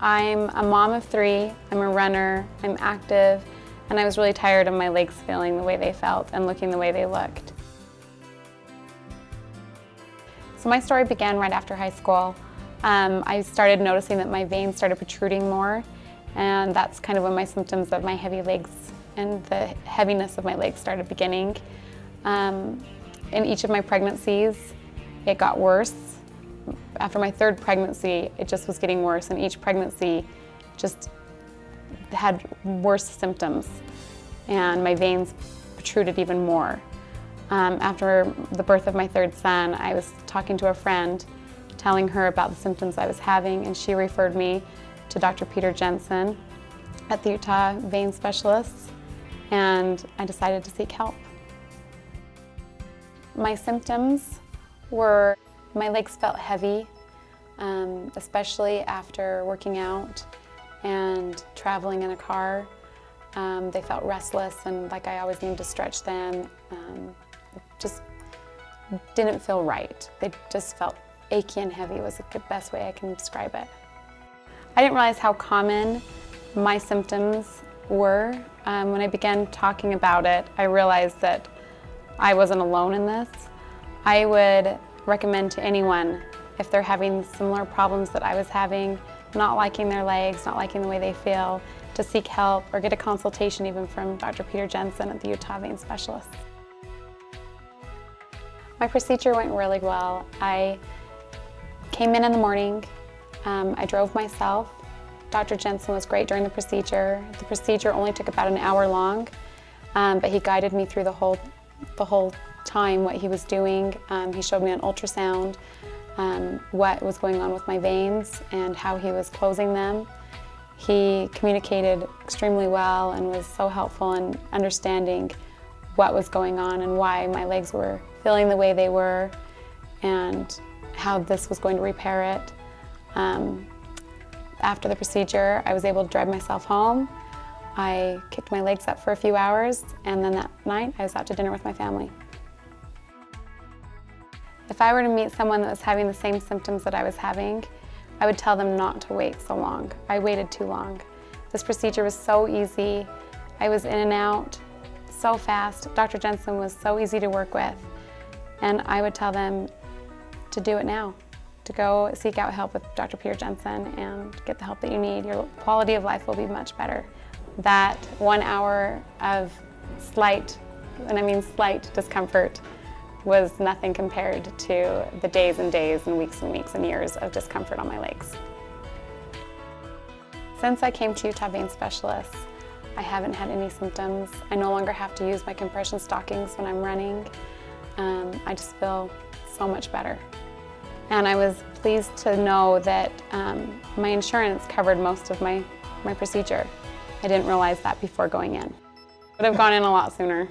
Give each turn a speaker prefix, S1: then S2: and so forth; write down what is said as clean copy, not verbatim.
S1: I'm a mom of 3, I'm a runner, I'm active, and I was really tired of my legs feeling the way they felt and looking the way they looked. So my story began right after high school. I started noticing that my veins started protruding more, and that's kind of when my symptoms of my heavy legs and the heaviness of my legs started beginning. In each of my pregnancies, it got worse. After my 3rd pregnancy, it just was getting worse, and each pregnancy just had worse symptoms, and my veins protruded even more. After the birth of my 3rd son, I was talking to a friend, telling her about the symptoms I was having, and she referred me to Dr. Peter Jensen at the Utah Vein Specialists, and I decided to seek help. My symptoms were my legs felt heavy, especially after working out and traveling in a car. They felt restless and like I always needed to stretch them. Just didn't feel right. They just felt achy and heavy was the best way I can describe it. I didn't realize how common my symptoms were. When I began talking about it, I realized that I wasn't alone in this. I would recommend to anyone, if they're having similar problems that I was having, not liking their legs, not liking the way they feel, to seek help or get a consultation even from Dr. Peter Jensen at the Utah Vein Specialists. My procedure went really well. I came in the morning, I drove myself. Dr. Jensen was great during the procedure. The procedure only took about an hour long, but he guided me through the whole time what he was doing. He showed me an ultrasound, what was going on with my veins and how he was closing them. He communicated extremely well and was so helpful in understanding what was going on and why my legs were feeling the way they were and how this was going to repair it. After the procedure, I was able to drive myself home. I kicked my legs up for a few hours, and then that night I was out to dinner with my family. If I were to meet someone that was having the same symptoms that I was having, I would tell them not to wait so long. I waited too long. This procedure was so easy. I was in and out so fast. Dr. Jensen was so easy to work with, and I would tell them to do it now, to go seek out help with Dr. Peter Jensen and get the help that you need. Your quality of life will be much better. That 1 hour of slight, and I mean slight discomfort, was nothing compared to the days and days and weeks and years of discomfort on my legs. Since I came to Utah Vein Specialists, I haven't had any symptoms. I no longer have to use my compression stockings when I'm running. I just feel so much better. And I was pleased to know that my insurance covered most of my procedure. I didn't realize that before going in. I would have gone in a lot sooner.